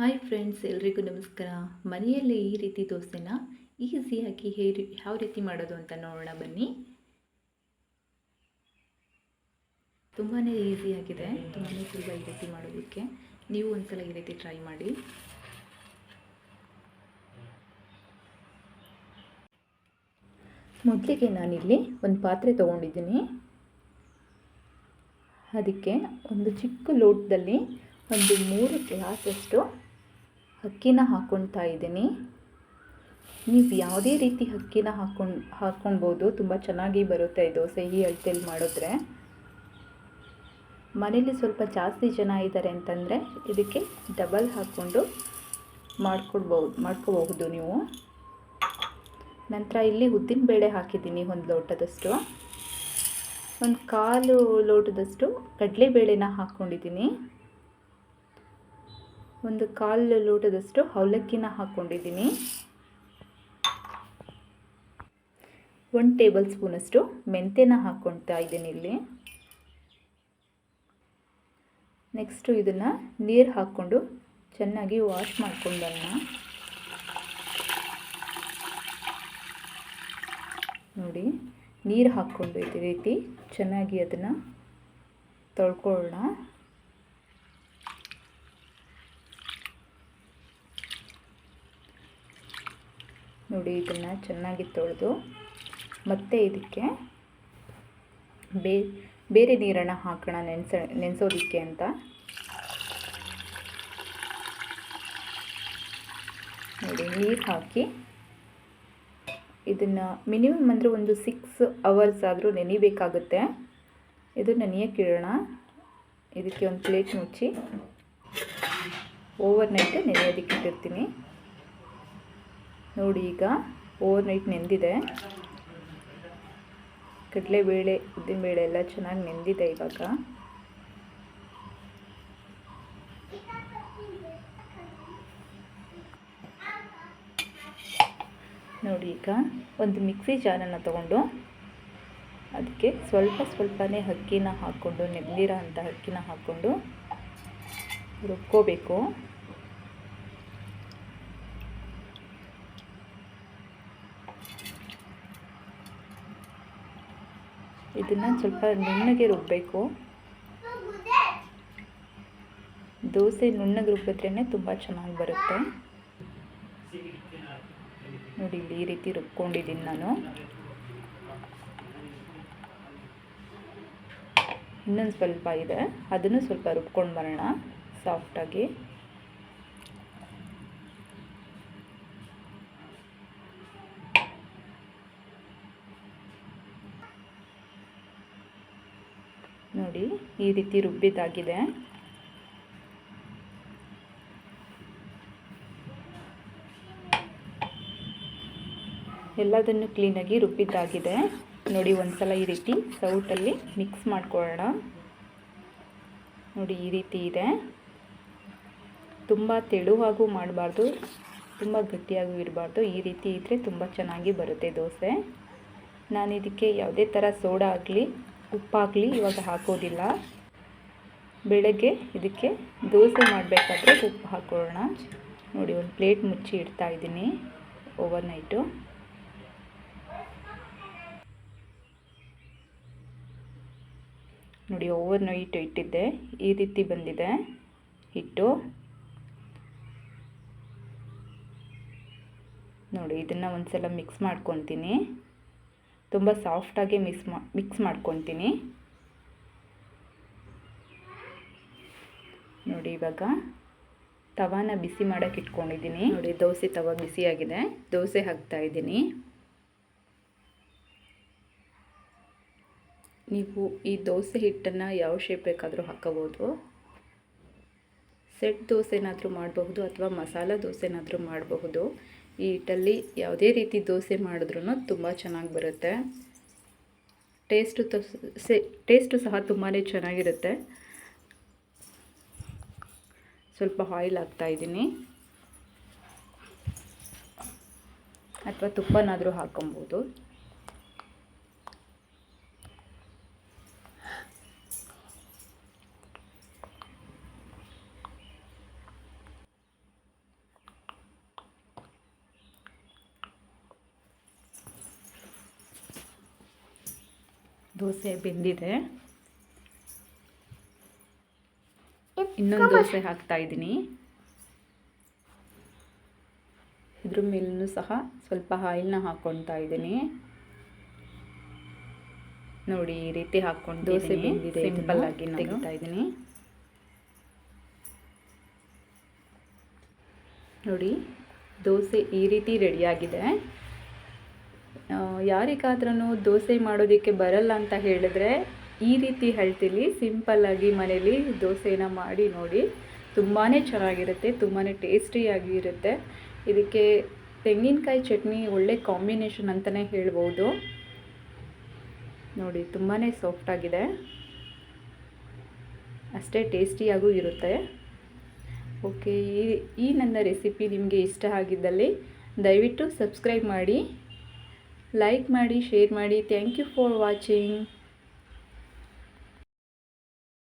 Hi friends, ಎಲ್ರಿಗೂ ನಮಸ್ಕಾರ. ಮನೆಯಲ್ಲೇ ಈ ರೀತಿ ದೋಸೆನ ಈಸಿಯಾಗಿ ಯಾವ ರೀತಿ ಮಾಡೋದು ಅಂತ ನೋಡೋಣ ಬನ್ನಿ. ತುಂಬಾ ಈಸಿಯಾಗಿದೆ, ತುಂಬಾ ಸುಲಭ ಈ ರೀತಿ ಮಾಡೋದಕ್ಕೆ. ನೀವು ಒಂದ್ಸಲ ಈ ರೀತಿ ಟ್ರೈ ಮಾಡಿ. ಮೊದಲಿಗೆ ನಾನಿಲ್ಲಿ ಒಂದು ಪಾತ್ರೆ ತೊಗೊಂಡಿದ್ದೀನಿ. ಅದಕ್ಕೆ ಒಂದು ಚಿಕ್ಕ ಲೋಟದಲ್ಲಿ ಒಂದು 3 ಗ್ಲಾಸಷ್ಟು ಅಕ್ಕಿನ ಹಾಕ್ಕೊಳ್ತಾ ಇದ್ದೀನಿ. ನೀವು ಯಾವುದೇ ರೀತಿ ಅಕ್ಕಿನ ಹಾಕ್ಕೊಳ್ಬೋದು. ತುಂಬ ಚೆನ್ನಾಗಿ ಬರುತ್ತೆ ದೋಸೆ ಈ ಅಳತೆಯಲ್ಲಿ ಮಾಡಿದ್ರೆ. ಮನೇಲಿ ಜಾಸ್ತಿ ಜನ ಇದ್ದಾರೆ ಅಂತಂದರೆ ಇದಕ್ಕೆ ಡಬಲ್ ಹಾಕ್ಕೊಂಡು ಮಾಡ್ಕೋಬಹುದು ನೀವು. ನಂತರ ಇಲ್ಲಿ ಉದ್ದಿನಬೇಳೆ ಹಾಕಿದ್ದೀನಿ ಒಂದು ಲೋಟದಷ್ಟು. ಒಂದು 1/4 ಲೋಟದಷ್ಟು ಕಡಲೆಬೇಳೆನ ಹಾಕ್ಕೊಂಡಿದ್ದೀನಿ. ಒಂದು 1/4 ಲೋಟದಷ್ಟು ಅವಲಕ್ಕಿನ ಹಾಕ್ಕೊಂಡಿದ್ದೀನಿ. 1 ಟೇಬಲ್ ಸ್ಪೂನಷ್ಟು ಮೆಂತ್ಯನ ಹಾಕ್ಕೊಳ್ತಾ ಇದ್ದೀನಿ ಇಲ್ಲಿ. ನೆಕ್ಸ್ಟು ಇದನ್ನು ನೀರು ಹಾಕ್ಕೊಂಡು ಚೆನ್ನಾಗಿ ವಾಶ್ ಮಾಡ್ಕೊಂಡು ಬರೋಣ. ನೋಡಿ, ನೀರು ಹಾಕ್ಕೊಂಡು ಈ ರೀತಿ ಚೆನ್ನಾಗಿ ಅದನ್ನು ತೊಳ್ಕೊಳ್ಳೋಣ. ನೋಡಿ, ಇದನ್ನು ಚೆನ್ನಾಗಿ ತೊಳೆದು ಮತ್ತೆ ಇದಕ್ಕೆ ಬೇರೆ ನೀರನ್ನು ಹಾಕೋಣ ನೆನೆಸೋದಕ್ಕೆ ಅಂತ. ನೋಡಿ, ನೀರು ಹಾಕಿ ಇದನ್ನು ಮಿನಿಮಮ್ ಅಂದರೆ ಒಂದು 6 ಅವರ್ಸ್ ಆದರೂ ನೆನೆಯಬೇಕಾಗುತ್ತೆ. ಇದು ನೆನೆಯೋಕ್ಕಿಡೋಣ. ಇದಕ್ಕೆ ಒಂದು ಪ್ಲೇಟ್ ಮುಚ್ಚಿ ಓವರ್ ನೈಟ್ ನೆನೆಯೋದಕ್ಕೆ ಇಟ್ಟಿರ್ತೀನಿ. ನೋಡಿ, ಈಗ ಓವರ್ ನೈಟ್ ನೆಂದಿದೆ. ಕಡಲೆಬೇಳೆ ಉದ್ದಿನಬೇಳೆ ಎಲ್ಲ ಚೆನ್ನಾಗಿ ನೆಂದಿದೆ. ಇವಾಗ ನೋಡಿ, ಈಗ ಒಂದು ಮಿಕ್ಸಿ ಜಾರನ್ನು ತಗೊಂಡು ಅದಕ್ಕೆ ಸ್ವಲ್ಪನೇ ಅಕ್ಕಿನ ಹಾಕ್ಕೊಂಡು, ನೆಂದಿರೋ ಅಂಥ ಅಕ್ಕಿನ ಹಾಕ್ಕೊಂಡು ರುಬ್ಕೋಬೇಕು. ಇದನ್ನು ಸ್ವಲ್ಪ ನುಣ್ಣಗೆ ರುಬ್ಬಬೇಕು. ದೋಸೆ ನುಣ್ಣಗೆ ರುಬ್ಬಿದ್ರೇ ತುಂಬ ಚೆನ್ನಾಗಿ ಬರುತ್ತೆ. ನೋಡಿ, ಇಲ್ಲಿ ಈ ರೀತಿ ರುಬ್ಕೊಂಡಿದ್ದೀನಿ ನಾನು. ಇನ್ನೊಂದು ಸ್ವಲ್ಪ ಇದೆ, ಅದನ್ನು ಸ್ವಲ್ಪ ರುಬ್ಕೊಂಡು ಬರೋಣ ಸಾಫ್ಟಾಗಿ. ನೋಡಿ, ಈ ರೀತಿ ರುಬ್ಬಿದ್ದಾಗಿದೆ. ಎಲ್ಲದನ್ನು ಕ್ಲೀನಾಗಿ ರುಬ್ಬಿದ್ದಾಗಿದೆ. ನೋಡಿ, ಒಂದ್ಸಲ ಈ ರೀತಿ ಸೌಟಲ್ಲಿ ಮಿಕ್ಸ್ ಮಾಡ್ಕೊಳ್ಳೋಣ. ನೋಡಿ, ಈ ರೀತಿ ಇದೆ. ತುಂಬ ತೆಳುವಾಗೂ ಮಾಡಬಾರ್ದು, ತುಂಬ ಗಟ್ಟಿಯಾಗೂ ಇರಬಾರ್ದು. ಈ ರೀತಿ ಇದ್ದರೆ ತುಂಬ ಚೆನ್ನಾಗಿ ಬರುತ್ತೆ ದೋಸೆ. ನಾನು ಇದಕ್ಕೆ ಯಾವುದೇ ಥರ ಸೋಡಾ ಆಗಲಿ ಉಪ್ಪಾಗಲಿ ಇವಾಗ ಹಾಕೋದಿಲ್ಲ. ಬೆಳಗ್ಗೆ ಇದಕ್ಕೆ ದೋಸೆ ಮಾಡಬೇಕಾದ್ರೆ ಉಪ್ಪು ಹಾಕೊಳ್ಳೋಣ. ನೋಡಿ, ಒಂದು ಪ್ಲೇಟ್ ಮುಚ್ಚಿ ಇಡ್ತಾ ಇದ್ದೀನಿ ಓವರ್ ನೈಟು. ನೋಡಿ, ಓವರ್ ನೈಟ್ ಇಟ್ಟಿದ್ದೆ, ಈ ರೀತಿ ಬಂದಿದೆ ಹಿಟ್ಟು. ನೋಡಿ, ಇದನ್ನು ಒಂದು ಸಲ ಮಿಕ್ಸ್ ಮಾಡ್ಕೊತೀನಿ. ತುಂಬ ಸಾಫ್ಟಾಗಿ ಮಿಕ್ಸ್ ಮಾಡ್ಕೊತೀನಿ. ನೋಡಿ, ಇವಾಗ ತವಾನ ಬಿಸಿ ಮಾಡೋಕ್ಕೆ ಇಟ್ಕೊಂಡಿದ್ದೀನಿ. ನೋಡಿ, ದೋಸೆ ತವ ಬಿಸಿಯಾಗಿದೆ. ದೋಸೆ ಹಾಕ್ತಾ ಇದ್ದೀನಿ. ನೀವು ಈ ದೋಸೆ ಹಿಟ್ಟನ್ನು ಯಾವ ಶೇಪ್ ಬೇಕಾದರೂ ಹಾಕೋಬೋದು. ಸೆಟ್ ದೋಸೆನಾದರೂ ಮಾಡಬಹುದು ಅಥವಾ ಮಸಾಲ ದೋಸೆನಾದರೂ ಮಾಡಬಹುದು. ಈ ಹಿಟ್ಟಲ್ಲಿ ಯಾವುದೇ ರೀತಿ ದೋಸೆ ಮಾಡಿದ್ರೂ ತುಂಬ ಚೆನ್ನಾಗಿ ಬರುತ್ತೆ. ಟೇಸ್ಟು ಸಹ ತುಂಬಾ ಚೆನ್ನಾಗಿರುತ್ತೆ. ಸ್ವಲ್ಪ ಆಯಿಲ್ ಹಾಕ್ತಾಯಿದ್ದೀನಿ, ಅಥವಾ ತುಪ್ಪನಾದರೂ ಹಾಕ್ಕೊಬೋದು. ದೋಸೆ ಬೆಂದಿದೆ. ಇನ್ನೊಂದು ದೋಸೆ ಹಾಕ್ತಾಯಿದ್ದೀನಿ. ಇದ್ರ ಮೇಲೂ ಸಹ ಸ್ವಲ್ಪ ಆಯಿಲ್ನ ಹಾಕ್ಕೊಳ್ತಾ ಇದ್ದೀನಿ. ನೋಡಿ, ಈ ರೀತಿ ಹಾಕ್ಕೊಂಡು ದೋಸೆ ಬೆಂದಿದೆ. ಸಿಂಪಲ್ ಆಗಿ ತೆಗಿತಾ ಇದ್ದೀನಿ. ನೋಡಿ, ದೋಸೆ ಈ ರೀತಿ ರೆಡಿಯಾಗಿದೆ. ಯಾರಿಗಾದ್ರೂ ದೋಸೆ ಮಾಡೋದಕ್ಕೆ ಬರಲ್ಲ ಅಂತ ಹೇಳಿದ್ರೆ ಈ ರೀತಿ ಹೇಳ್ತೀನಿ, ಸಿಂಪಲ್ಲಾಗಿ ಮನೇಲಿ ದೋಸೆನ ಮಾಡಿ ನೋಡಿ. ತುಂಬಾ ಚೆನ್ನಾಗಿರುತ್ತೆ, ತುಂಬಾ ಟೇಸ್ಟಿಯಾಗಿ ಇರುತ್ತೆ. ಇದಕ್ಕೆ ತೆಂಗಿನಕಾಯಿ ಚಟ್ನಿ ಒಳ್ಳೆ ಕಾಂಬಿನೇಷನ್ ಅಂತಲೇ ಹೇಳ್ಬೋದು. ನೋಡಿ, ತುಂಬಾ ಸಾಫ್ಟಾಗಿದೆ, ಅಷ್ಟೇ ಟೇಸ್ಟಿಯಾಗೂ ಇರುತ್ತೆ. ಓಕೆ, ಈ ನನ್ನ ರೆಸಿಪಿ ನಿಮಗೆ ಇಷ್ಟ ಆಗಿದ್ದಲ್ಲಿ ದಯವಿಟ್ಟು ಸಬ್ಸ್ಕ್ರೈಬ್ ಮಾಡಿ, ಲೈಕ್ ಮಾಡಿ, ಶೇರ್ ಮಾಡಿ. Thank you for watching.